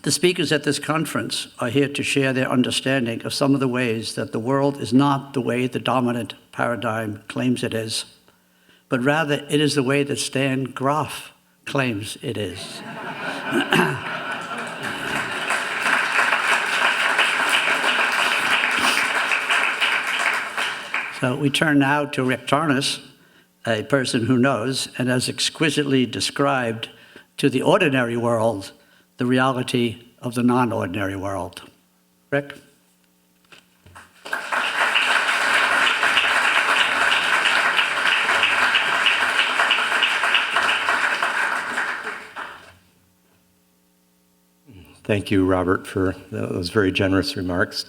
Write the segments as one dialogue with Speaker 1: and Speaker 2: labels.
Speaker 1: The speakers at this conference are here to share their understanding of some of the ways that the world is not the way the dominant paradigm claims it is, but rather it is the way that Stan Grof claims it is. So we turn now to Rick Tarnas, a person who knows and has exquisitely described to the ordinary world the reality of the non-ordinary world. Rick?
Speaker 2: Thank you, Robert, for those very generous remarks.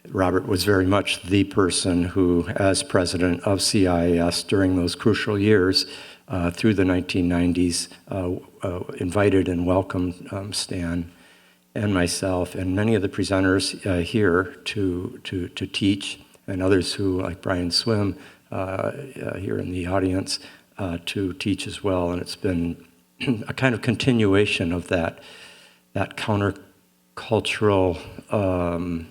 Speaker 2: Robert was very much the person who, as president of CIIS during those crucial years through the 1990s, invited and welcomed Stan and myself and many of the presenters here to teach, and others who, like Brian Swim, here in the audience, to teach as well. And it's been a kind of continuation of that countercultural,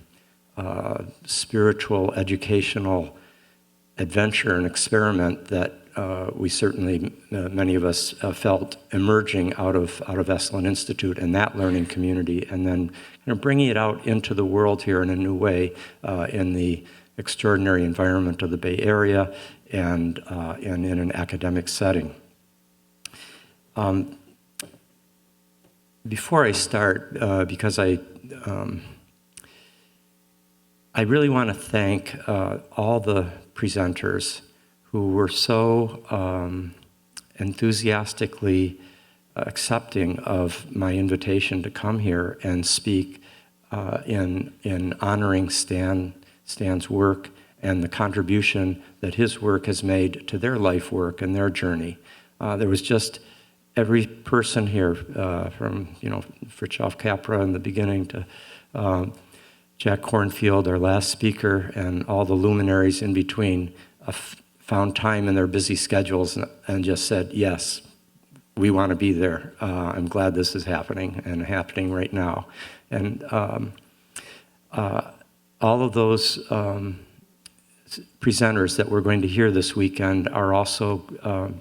Speaker 2: spiritual, educational adventure and experiment that we certainly, many of us, felt emerging out of Esalen Institute and that learning community, and then bringing it out into the world here in a new way in the extraordinary environment of the Bay Area and in an academic setting. Before I start, because I really want to thank all the presenters who were so enthusiastically accepting of my invitation to come here and speak in honoring Stan's work and the contribution that his work has made to their life work and their journey. There was just every person here, from Fritjof Capra in the beginning to Jack Kornfield, our last speaker, and all the luminaries in between, found time in their busy schedules and just said, yes, we want to be there. I'm glad this is happening and happening right now. And all of those presenters that we're going to hear this weekend are also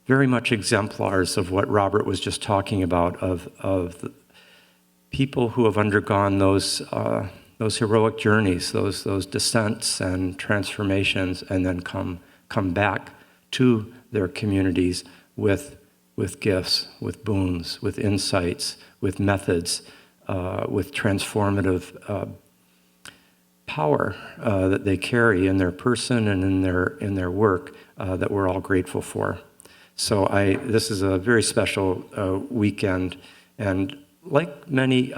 Speaker 2: very much exemplars of what Robert was just talking about, of the people who have undergone those heroic journeys, those descents and transformations, and then come back to their communities with gifts, with boons, with insights, with methods, with transformative power that they carry in their person and in their work that we're all grateful for. So this is a very special weekend, and like many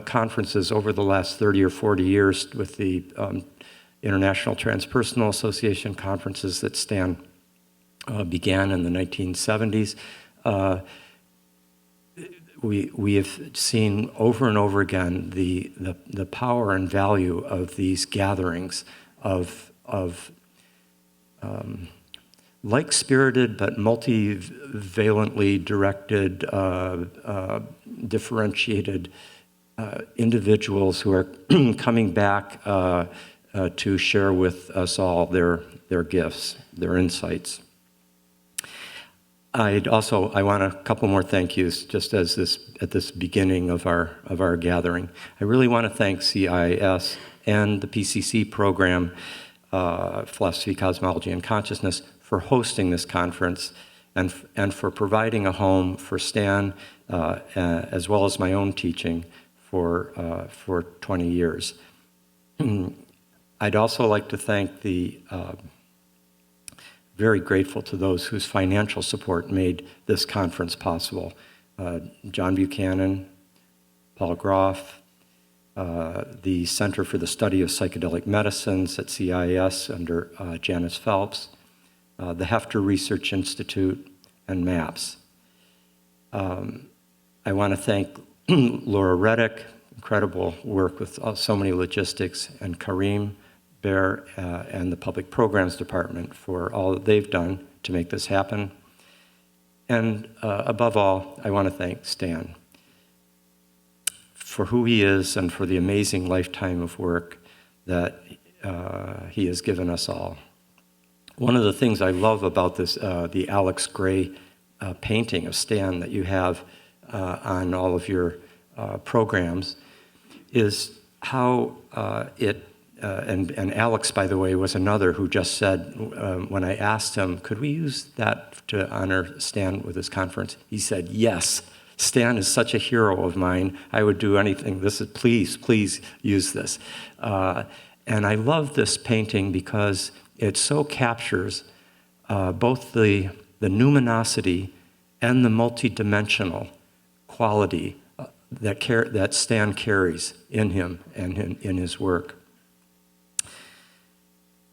Speaker 2: conferences over the last 30 or 40 years with the International Transpersonal Association conferences that Stan began in the 1970s, we have seen over and over again the power and value of these gatherings of like-spirited but multivalently directed, differentiated individuals who are coming back to share with us all their gifts, their insights. I want a couple more thank yous just at this beginning of our gathering. I really want to thank CIIS and the PCC program, Philosophy, Cosmology, and Consciousness, for hosting this conference and for providing a home for Stan, as well as my own teaching for 20 years. I'd also like to thank very grateful to those whose financial support made this conference possible. John Buchanan, Paul Grof, the Center for the Study of Psychedelic Medicines at CIIS under Janice Phelps, the Hefter Research Institute, and MAPS. I want to thank Laura Reddick, incredible work with so many logistics, and Kareem Bear and the Public Programs Department for all that they've done to make this happen. And above all, I want to thank Stan for who he is and for the amazing lifetime of work that he has given us all. One of the things I love about this, the Alex Gray painting of Stan that you have on all of your programs, is how and Alex, by the way, was another who just said, when I asked him, could we use that to honor Stan with his conference? He said, yes, Stan is such a hero of mine. I would do anything. Please use this. And I love this painting because it so captures both the numinosity and the multidimensional quality that Stan carries in him and in his work.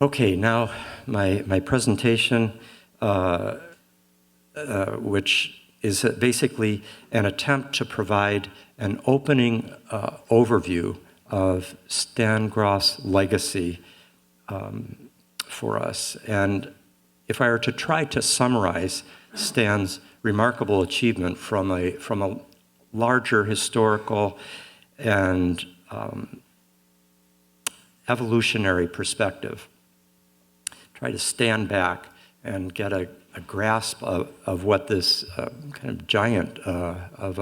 Speaker 2: Okay, now my presentation, which is basically an attempt to provide an opening overview of Stan Grof's legacy for us. And if I were to try to summarize Stan's remarkable achievement from a larger historical and evolutionary perspective, try to stand back and get a grasp of what this kind of giant of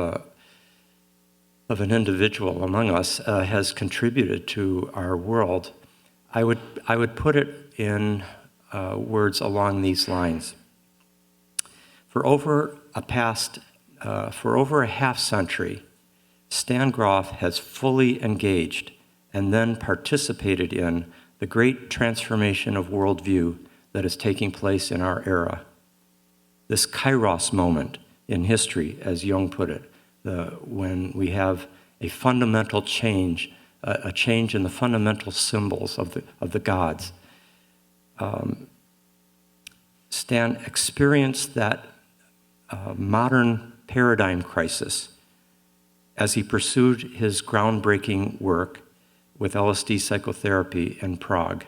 Speaker 2: an individual among us has contributed to our world, I would put it in words along these lines. For over a half century, Stan Grof has fully engaged and then participated in the great transformation of worldview that is taking place in our era. This kairos moment in history, as Jung put it, when we have a fundamental change, a change in the fundamental symbols of the gods. Stan experienced that modern paradigm crisis as he pursued his groundbreaking work with LSD psychotherapy in Prague.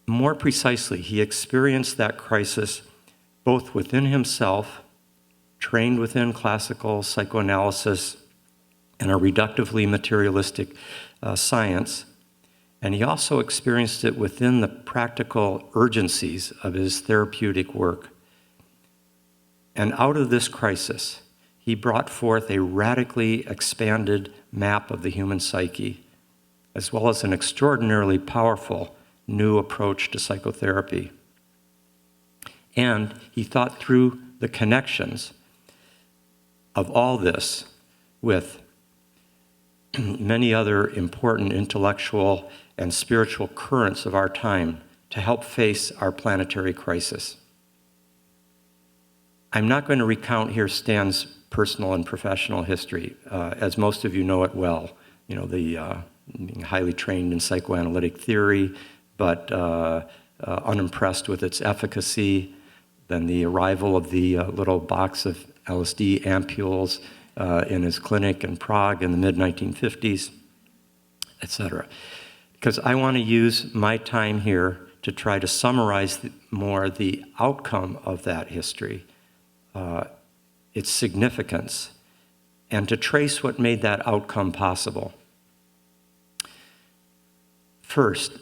Speaker 2: More precisely, he experienced that crisis both within himself, trained within classical psychoanalysis and a reductively materialistic science, and he also experienced it within the practical urgencies of his therapeutic work. And out of this crisis, he brought forth a radically expanded map of the human psyche, as well as an extraordinarily powerful new approach to psychotherapy. And he thought through the connections of all this with many other important intellectual and spiritual currents of our time to help face our planetary crisis. I'm not going to recount here Stan's personal and professional history, as most of you know it well. You know, being highly trained in psychoanalytic theory, but unimpressed with its efficacy. Then the arrival of the little box of LSD ampules in his clinic in Prague in the mid-1950s, etc. Because I want to use my time here to try to summarize more the outcome of that history, its significance, and to trace what made that outcome possible. First,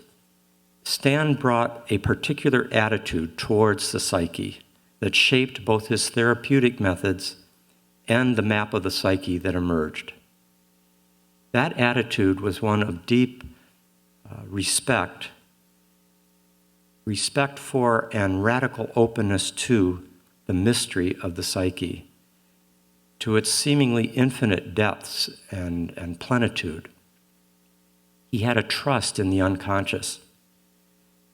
Speaker 2: Stan brought a particular attitude towards the psyche that shaped both his therapeutic methods and the map of the psyche that emerged. That attitude was one of deep respect for and radical openness to the mystery of the psyche, to its seemingly infinite depths and plenitude. He had a trust in the unconscious.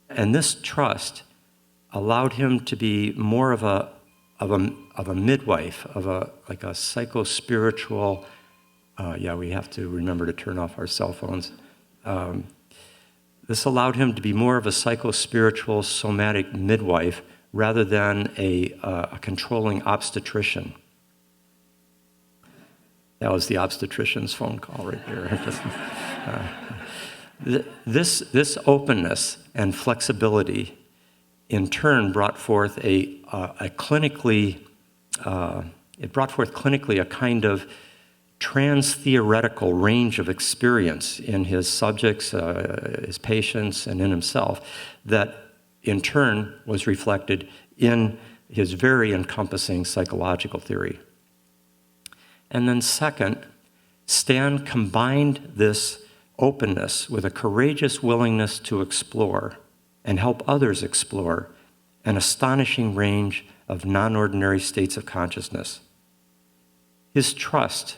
Speaker 2: And this trust allowed him to be more of a midwife, like a psycho-spiritual. We have to remember to turn off our cell phones. This allowed him to be more of a psycho-spiritual somatic midwife rather than a controlling obstetrician. That was the obstetrician's phone call right there. This openness and flexibility in turn brought forth a clinically it brought forth clinically a kind of trans-theoretical range of experience in his subjects, his patients, and in himself that in turn was reflected in his very encompassing psychological theory. And then second, Stan combined this openness with a courageous willingness to explore and help others explore an astonishing range of non-ordinary states of consciousness. His trust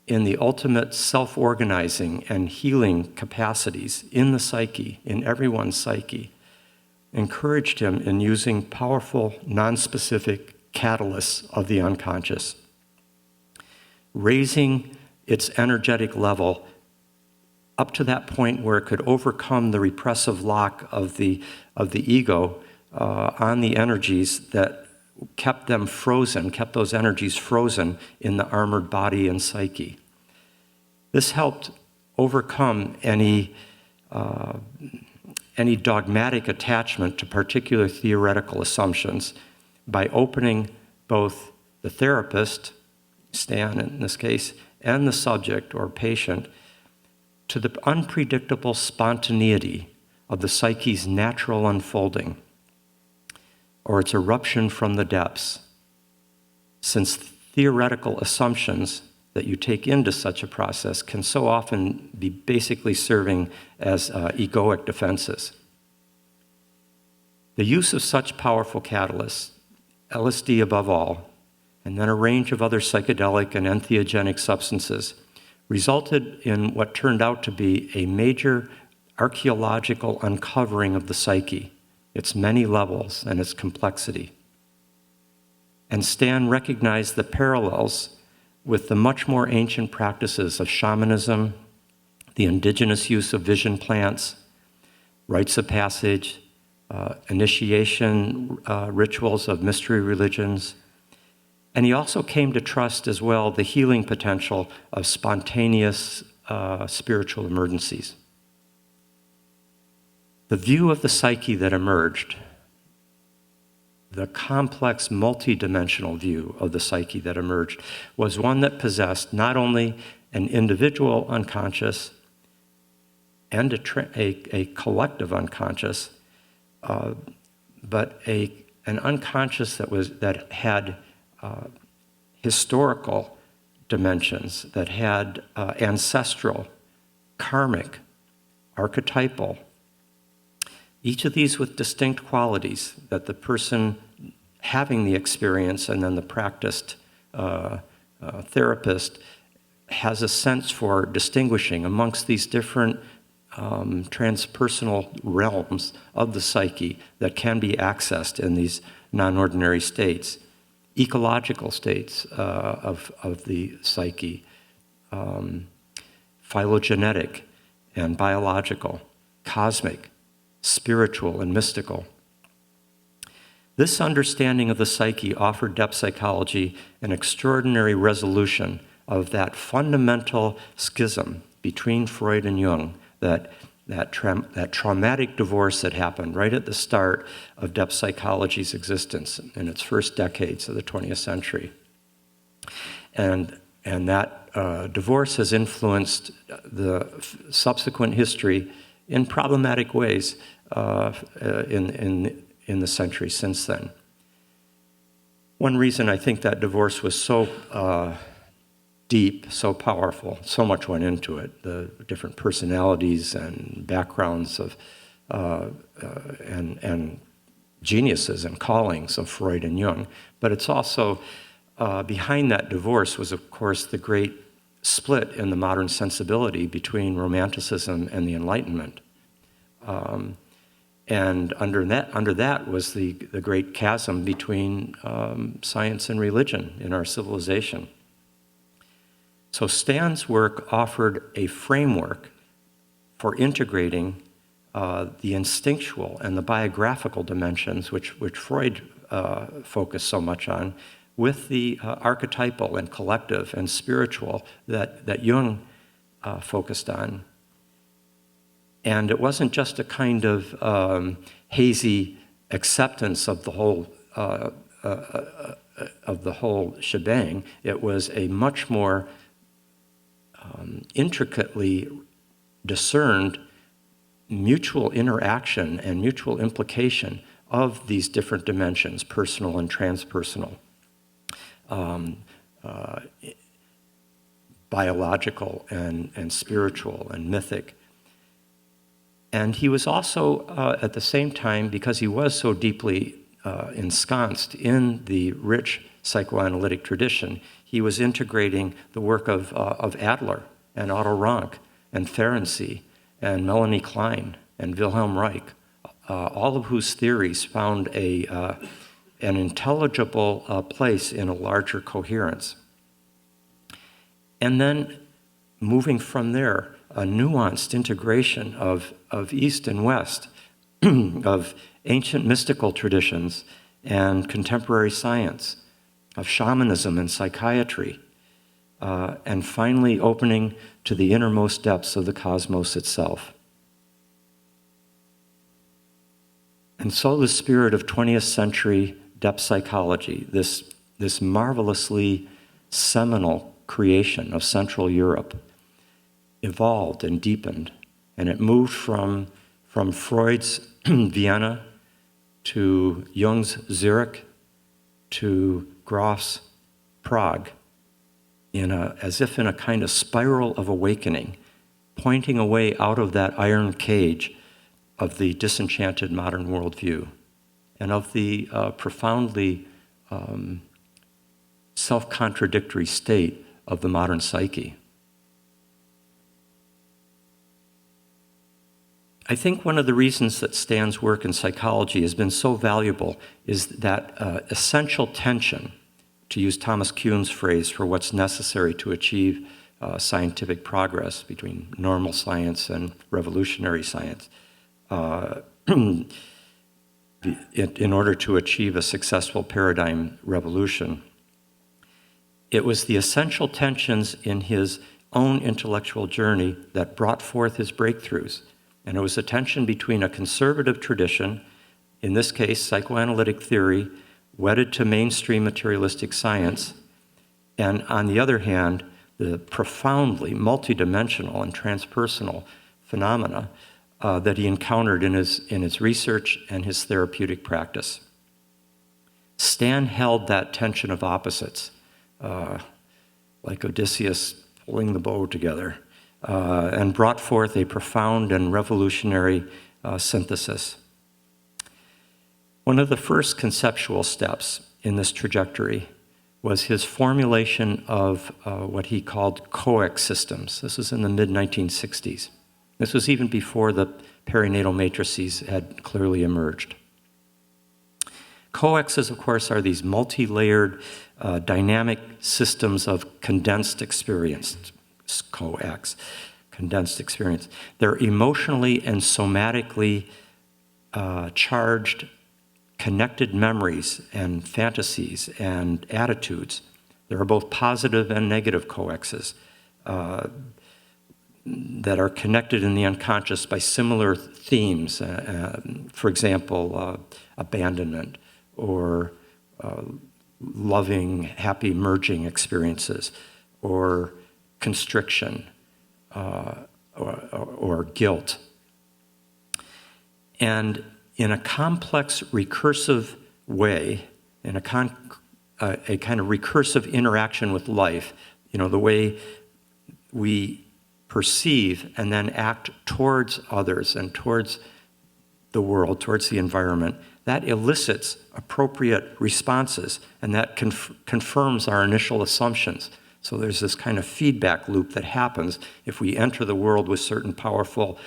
Speaker 2: in the ultimate self-organizing and healing capacities in the psyche, in everyone's psyche, encouraged him in using powerful, non-specific catalysts of the unconscious, raising its energetic level up to that point where it could overcome the repressive lock of the ego on the energies that kept them frozen, kept those energies frozen in the armored body and psyche. This helped overcome any dogmatic attachment to particular theoretical assumptions by opening both the therapist, Stan in this case, and the subject or patient to the unpredictable spontaneity of the psyche's natural unfolding or its eruption from the depths, since theoretical assumptions that you take into such a process can so often be basically serving as egoic defenses. The use of such powerful catalysts, LSD above all, and then a range of other psychedelic and entheogenic substances, resulted in what turned out to be a major archaeological uncovering of the psyche, its many levels and its complexity. And Stan recognized the parallels with the much more ancient practices of shamanism, the indigenous use of vision plants, rites of passage, initiation rituals of mystery religions. And he also came to trust as well the healing potential of spontaneous spiritual emergencies. The view of the psyche that emerged, the complex, multidimensional view of the psyche that emerged, was one that possessed not only an individual unconscious and a collective unconscious, but an unconscious that had historical dimensions, that had ancestral, karmic, archetypal, each of these with distinct qualities that the person having the experience and then the practiced therapist has a sense for distinguishing amongst these different transpersonal realms of the psyche that can be accessed in these non-ordinary states, ecological states of the psyche, phylogenetic and biological, cosmic, spiritual, and mystical. This understanding of the psyche offered depth psychology an extraordinary resolution of that fundamental schism between Freud and Jung, that traumatic divorce that happened right at the start of depth psychology's existence in its first decades of the 20th century. And that divorce has influenced the subsequent history in problematic ways in the century since then. One reason I think that divorce was so deep, so powerful, so much went into it, the different personalities and backgrounds of and geniuses and callings of Freud and Jung. But it's also, behind that divorce was, of course, the great split in the modern sensibility between Romanticism and the Enlightenment. And under that was the great chasm between science and religion in our civilization. So Stan's work offered a framework for integrating the instinctual and the biographical dimensions, which Freud focused so much on, with the archetypal and collective and spiritual that Jung focused on. And it wasn't just a kind of hazy acceptance of the whole of the whole shebang. It was a much more intricately discerned mutual interaction and mutual implication of these different dimensions, personal and transpersonal, biological and spiritual and mythic. And he was also, at the same time, because he was so deeply ensconced in the rich psychoanalytic tradition, he was integrating the work of Adler and Otto Rank and Ferenczi and Melanie Klein and Wilhelm Reich, all of whose theories found an intelligible place in a larger coherence. And then moving from there, a nuanced integration of East and West, of ancient mystical traditions and contemporary science, of shamanism and psychiatry, and finally opening to the innermost depths of the cosmos itself. And so the spirit of 20th century depth psychology, this marvelously seminal creation of Central Europe, evolved and deepened, and it moved from Freud's Vienna to Jung's Zurich to Grof's Prague, as if in a kind of spiral of awakening, pointing away out of that iron cage of the disenchanted modern worldview and of the profoundly self-contradictory state of the modern psyche. I think one of the reasons that Stan's work in psychology has been so valuable is that essential tension, to use Thomas Kuhn's phrase for what's necessary to achieve scientific progress between normal science and revolutionary science, in order to achieve a successful paradigm revolution. It was the essential tensions in his own intellectual journey that brought forth his breakthroughs. And it was a tension between a conservative tradition, in this case psychoanalytic theory, wedded to mainstream materialistic science, and on the other hand, the profoundly multidimensional and transpersonal phenomena that he encountered in his research and his therapeutic practice. Stan held that tension of opposites, like Odysseus pulling the bow together, and brought forth a profound and revolutionary synthesis. One of the first conceptual steps in this trajectory was his formulation of what he called coex systems. This was in the mid-1960s. This was even before the perinatal matrices had clearly emerged. Coexes, of course, are these multi-layered dynamic systems of condensed experience. Coex, condensed experience. They're emotionally and somatically charged, connected memories and fantasies and attitudes. There are both positive and negative coexes that are connected in the unconscious by similar themes. For example, abandonment or loving, happy merging experiences, or constriction or guilt. And in a complex recursive way, in a kind of recursive interaction with life, the way we perceive and then act towards others and towards the world, towards the environment, that elicits appropriate responses, and that confirms our initial assumptions. So there's this kind of feedback loop that happens if we enter the world with certain powerful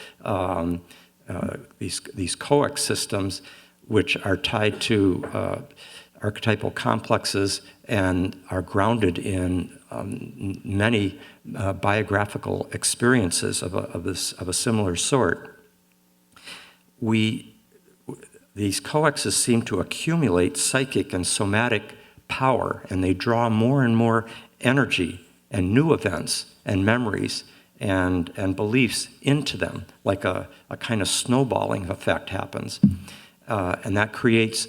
Speaker 2: these coex systems, which are tied to archetypal complexes and are grounded in many biographical experiences of a similar sort. These coexes seem to accumulate psychic and somatic power, and they draw more and more energy and new events and memories and beliefs into them, like a kind of snowballing effect happens. And that creates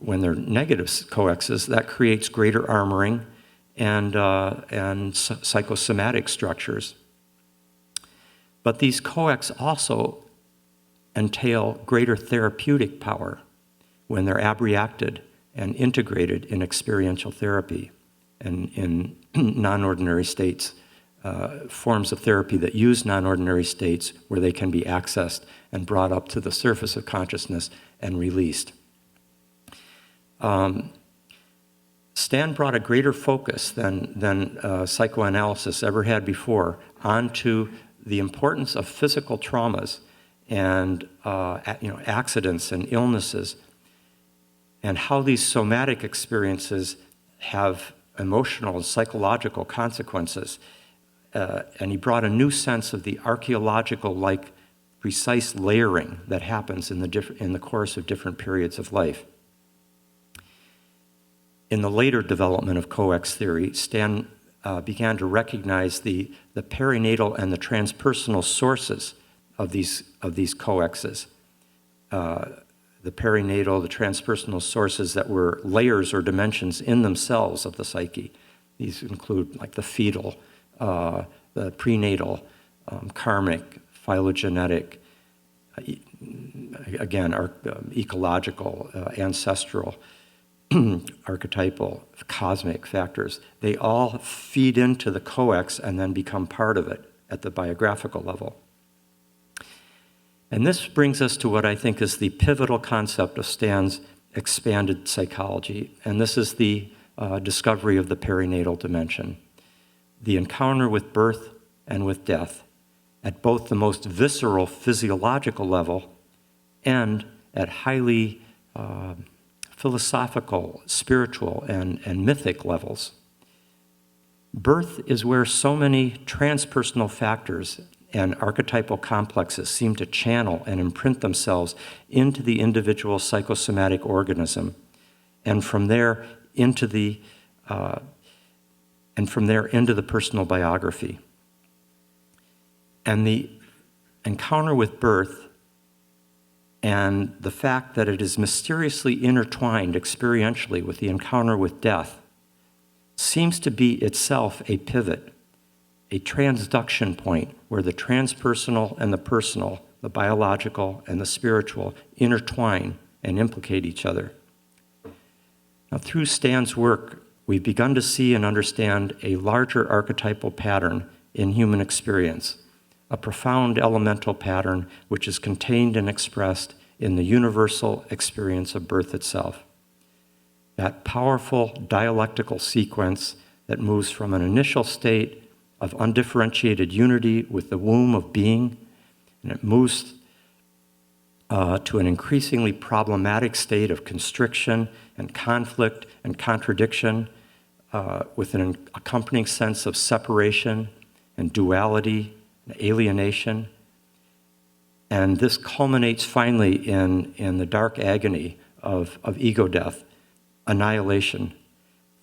Speaker 2: when they're negative coexes, that creates greater armoring and psychosomatic structures. But these coex also entail greater therapeutic power when they're abreacted and integrated in experiential therapy and in non-ordinary states, forms of therapy that use non-ordinary states where they can be accessed and brought up to the surface of consciousness and released. Stan brought a greater focus than psychoanalysis ever had before onto the importance of physical traumas and accidents and illnesses, and how these somatic experiences have emotional and psychological consequences. And he brought a new sense of the archaeological-like precise layering that happens in the course of different periods of life. In the later development of coex theory, Stan began to recognize the perinatal and the transpersonal sources of these coexes. The perinatal, the transpersonal sources that were layers or dimensions in themselves of the psyche. These include like the fetal, the prenatal, karmic, phylogenetic, again, ecological, ancestral, archetypal, cosmic factors. They all feed into the coex and then become part of it at the biographical level. And this brings us to what I think is the pivotal concept of Stan's expanded psychology, and this is the discovery of the perinatal dimension, the encounter with birth and with death at both the most visceral physiological level and at highly philosophical, spiritual, and mythic levels. Birth is where so many transpersonal factors and archetypal complexes seem to channel and imprint themselves into the individual psychosomatic organism, and from there into the personal biography. And the encounter with birth and the fact that it is mysteriously intertwined experientially with the encounter with death seems to be itself a pivot, a transduction point where the transpersonal and the personal, the biological and the spiritual, intertwine and implicate each other. Now, through Stan's work, we've begun to see and understand a larger archetypal pattern in human experience, a profound elemental pattern which is contained and expressed in the universal experience of birth itself. That powerful dialectical sequence that moves from an initial state of undifferentiated unity with the womb of being, and it moves to an increasingly problematic state of constriction and conflict and contradiction, with an accompanying sense of separation and duality and alienation. And this culminates finally in the dark agony of ego death, annihilation,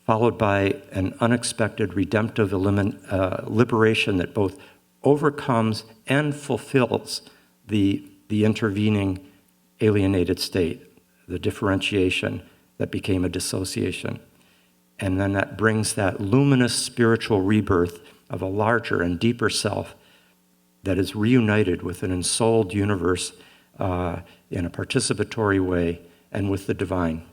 Speaker 2: followed by an unexpected redemptive liberation that both overcomes and fulfills the intervening alienated state, the differentiation that became a dissociation. And then that brings that luminous spiritual rebirth of a larger and deeper self that is reunited with an ensouled universe in a participatory way and with the divine.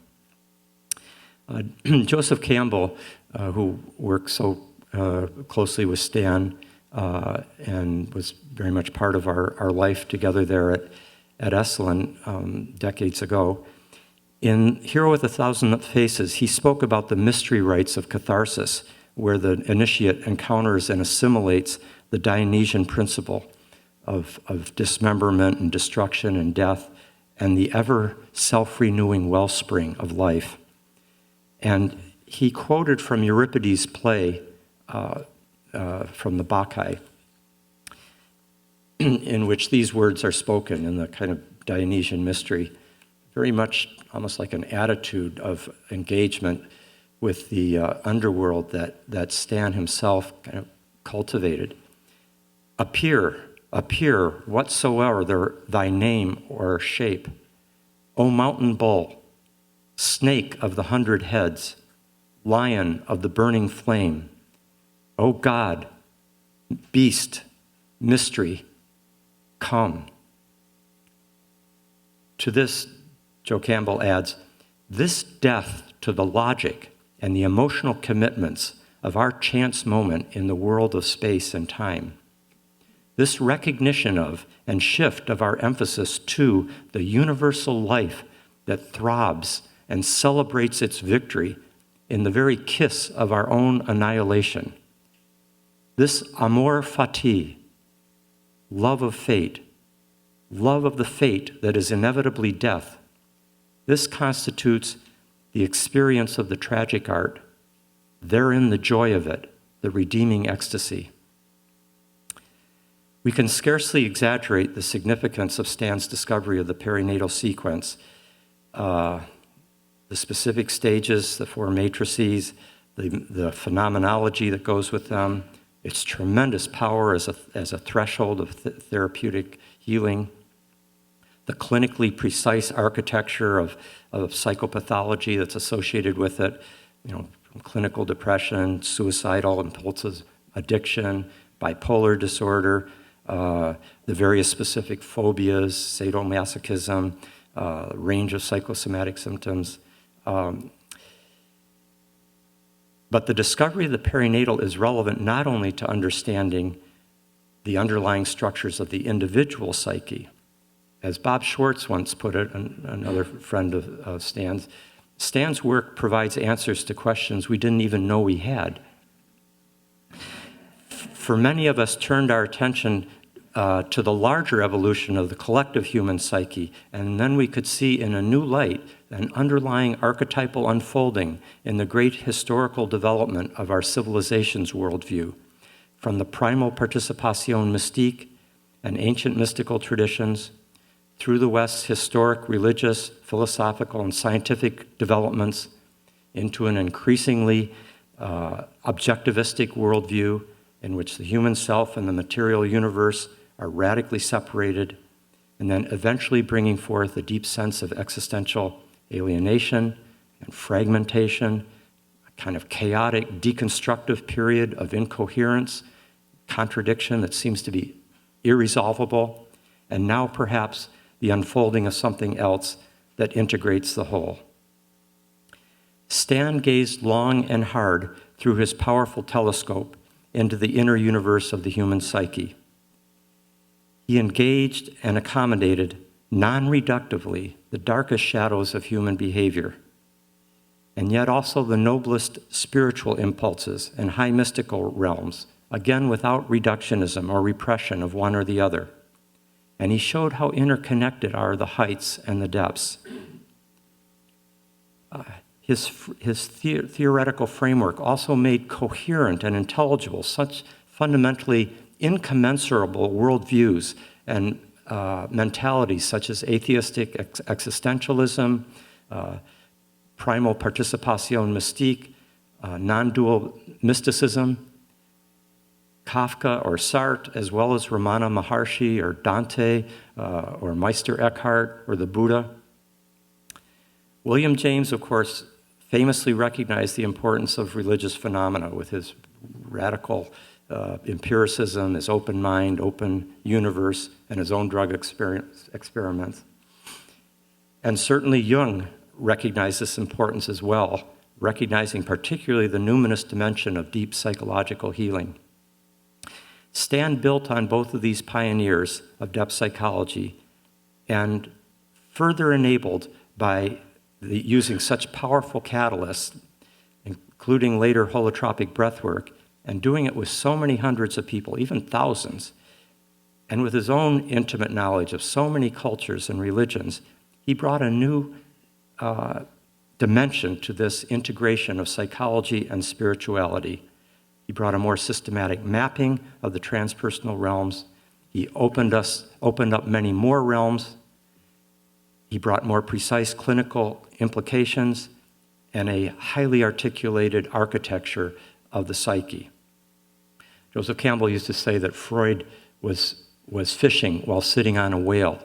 Speaker 2: Joseph Campbell, who worked so closely with Stan and was very much part of our life together there at Esalen decades ago, in Hero with a Thousand Faces, he spoke about the mystery rites of catharsis, where the initiate encounters and assimilates the Dionysian principle of dismemberment and destruction and death and the ever self-renewing wellspring of life. And he quoted from Euripides' play from the Bacchae, in which these words are spoken in the kind of Dionysian mystery, very much almost like an attitude of engagement with the underworld that Stan himself kind of cultivated. Appear, whatsoever thy name or shape, O mountain bull, snake of the 100 heads, lion of the burning flame, O God, beast, mystery, come. To this, Joe Campbell adds, this death to the logic and the emotional commitments of our chance moment in the world of space and time. This recognition of and shift of our emphasis to the universal life that throbs and celebrates its victory in the very kiss of our own annihilation. This amor fati, love of fate, love of the fate that is inevitably death, this constitutes the experience of the tragic art, therein the joy of it, the redeeming ecstasy. We can scarcely exaggerate the significance of Stan's discovery of the perinatal sequence, the specific stages, the four matrices, the phenomenology that goes with them, its tremendous power as a threshold of therapeutic healing, the clinically precise architecture of psychopathology that's associated with it, from clinical depression, suicidal impulses, addiction, bipolar disorder, the various specific phobias, sadomasochism, range of psychosomatic symptoms. But the discovery of the perinatal is relevant not only to understanding the underlying structures of the individual psyche. As Bob Schwartz once put it, another friend of Stan's, Stan's work provides answers to questions we didn't even know we had. For many of us turned our attention to the larger evolution of the collective human psyche, and then we could see in a new light an underlying archetypal unfolding in the great historical development of our civilization's worldview, from the primal participation mystique and ancient mystical traditions, through the West's historic religious, philosophical, and scientific developments into an increasingly objectivistic worldview in which the human self and the material universe are radically separated, and then eventually bringing forth a deep sense of existential alienation and fragmentation, a kind of chaotic, deconstructive period of incoherence, contradiction that seems to be irresolvable, and now perhaps the unfolding of something else that integrates the whole. Stan gazed long and hard through his powerful telescope into the inner universe of the human psyche. He engaged and accommodated non-reductively the darkest shadows of human behavior, and yet also the noblest spiritual impulses and high mystical realms, again without reductionism or repression of one or the other. And he showed how interconnected are the heights and the depths. His theoretical framework also made coherent and intelligible such fundamentally incommensurable worldviews and mentalities such as atheistic existentialism, primal participation mystique, non-dual mysticism, Kafka or Sartre, as well as Ramana Maharshi or Dante or Meister Eckhart or the Buddha. William James, of course, famously recognized the importance of religious phenomena with his radical empiricism, his open mind, open universe, and his own drug experiments. And certainly Jung recognized this importance as well, recognizing particularly the numinous dimension of deep psychological healing. Stan built on both of these pioneers of depth psychology and further enabled by using such powerful catalysts, including later holotropic breathwork, and doing it with so many hundreds of people, even thousands, and with his own intimate knowledge of so many cultures and religions, he brought a new dimension to this integration of psychology and spirituality. He brought a more systematic mapping of the transpersonal realms. He opened up many more realms. He brought more precise clinical implications and a highly articulated architecture of the psyche. Joseph Campbell used to say that Freud was fishing while sitting on a whale.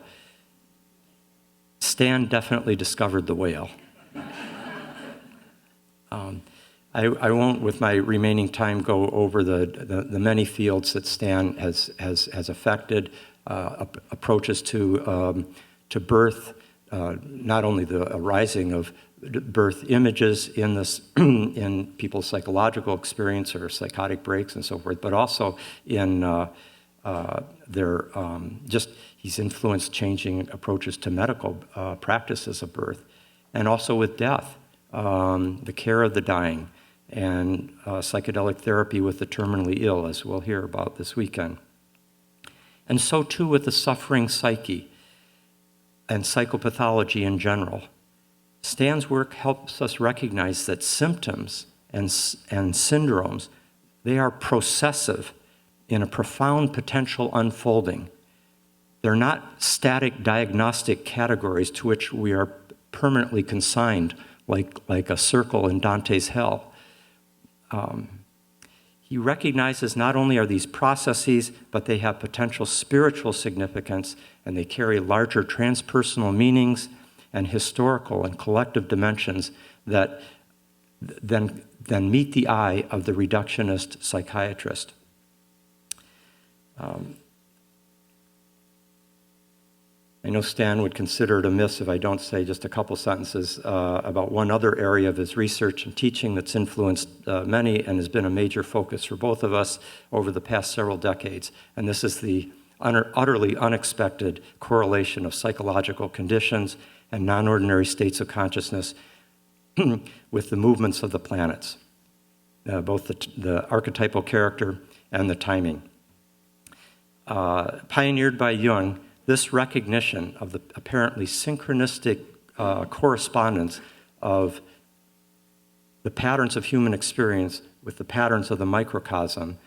Speaker 2: Stan definitely discovered the whale. I won't, with my remaining time, go over the many fields that Stan has affected, approaches to birth, not only the arising of birth images in this in people's psychological experience or psychotic breaks and so forth, but also in their he's influenced changing approaches to medical practices of birth, and also with death, the care of the dying, and psychedelic therapy with the terminally ill, as we'll hear about this weekend. And so too with the suffering psyche and psychopathology in general. Stan's work helps us recognize that symptoms and syndromes, they are processive in a profound potential unfolding. They're not static diagnostic categories to which we are permanently consigned, like a circle in Dante's Hell. He recognizes not only are these processes, but they have potential spiritual significance, and they carry larger transpersonal meanings and historical and collective dimensions that then meet the eye of the reductionist psychiatrist. I know Stan would consider it amiss if I don't say just a couple sentences about one other area of his research and teaching that's influenced many and has been a major focus for both of us over the past several decades. And this is the utterly unexpected correlation of psychological conditions and non-ordinary states of consciousness with the movements of the planets, both the archetypal character and the timing. Pioneered by Jung, this recognition of the apparently synchronistic correspondence of the patterns of human experience with the patterns of the microcosm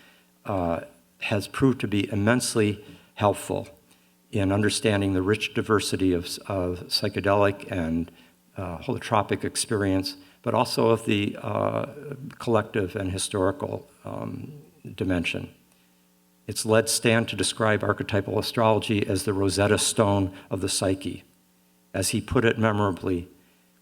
Speaker 2: has proved to be immensely helpful in understanding the rich diversity of psychedelic and holotropic experience, but also of the collective and historical dimension. It's led Stan to describe archetypal astrology as the Rosetta Stone of the psyche. As he put it memorably,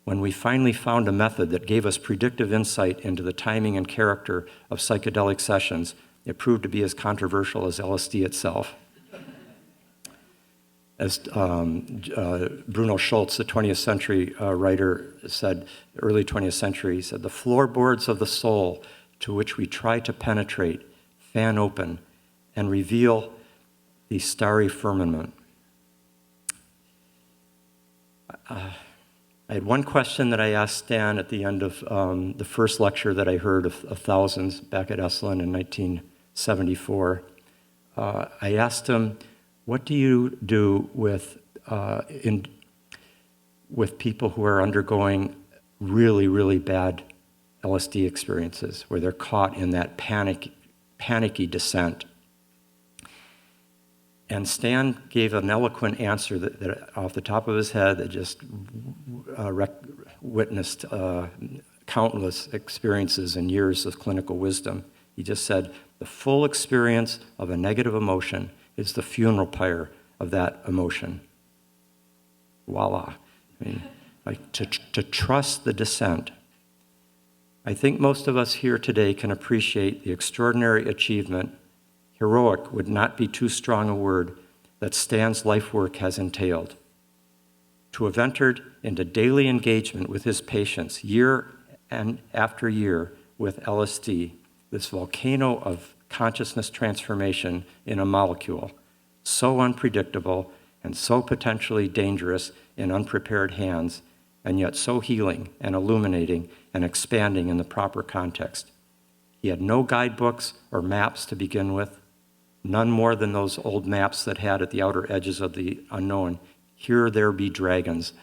Speaker 2: when we finally found a method that gave us predictive insight into the timing and character of psychedelic sessions, it proved to be as controversial as LSD itself. As Bruno Schultz, the 20th century writer, said, early 20th century, he said, "The floorboards of the soul to which we try to penetrate fan open and reveal the starry firmament." I had one question that I asked Stan at the end of the first lecture that I heard of thousands back at Esalen in 1974. I asked him, what do you do with people who are undergoing really, really bad LSD experiences, where they're caught in that panicky descent? And Stan gave an eloquent answer that off the top of his head, that just witnessed countless experiences and years of clinical wisdom. He just said, the full experience of a negative emotion is the funeral pyre of that emotion. Voila. I mean, like to trust the descent. I think most of us here today can appreciate the extraordinary achievement, heroic would not be too strong a word, that Stan's life work has entailed. To have entered into daily engagement with his patients year and after year with LSD, this volcano of consciousness transformation in a molecule, so unpredictable and so potentially dangerous in unprepared hands, and yet so healing and illuminating and expanding in the proper context. He had no guidebooks or maps to begin with, none more than those old maps that had at the outer edges of the unknown, "Here there be dragons."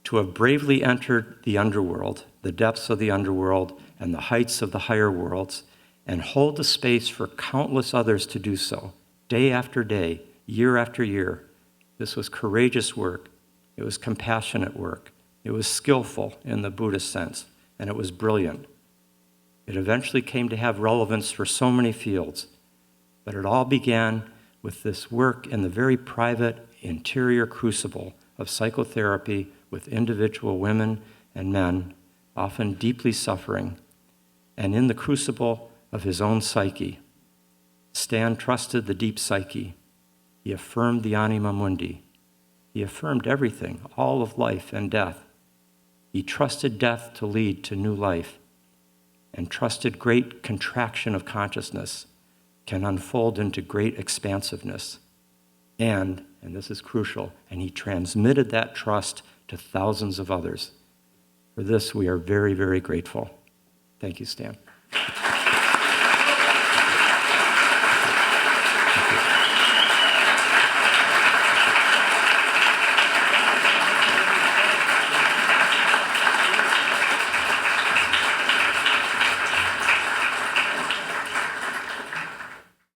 Speaker 2: To have bravely entered the underworld, the depths of the underworld and the heights of the higher worlds, and hold the space for countless others to do so, day after day, year after year. This was courageous work. It was compassionate work. It was skillful in the Buddhist sense, and it was brilliant. It eventually came to have relevance for so many fields, but it all began with this work in the very private interior crucible of psychotherapy with individual women and men often deeply suffering, and in the crucible of his own psyche, Stan trusted the deep psyche. He affirmed the anima mundi. He affirmed everything, all of life and death. He trusted death to lead to new life, and trusted great contraction of consciousness can unfold into great expansiveness. And this is crucial, and he transmitted that trust to thousands of others. For this, we are very, very grateful. Thank you, Stan.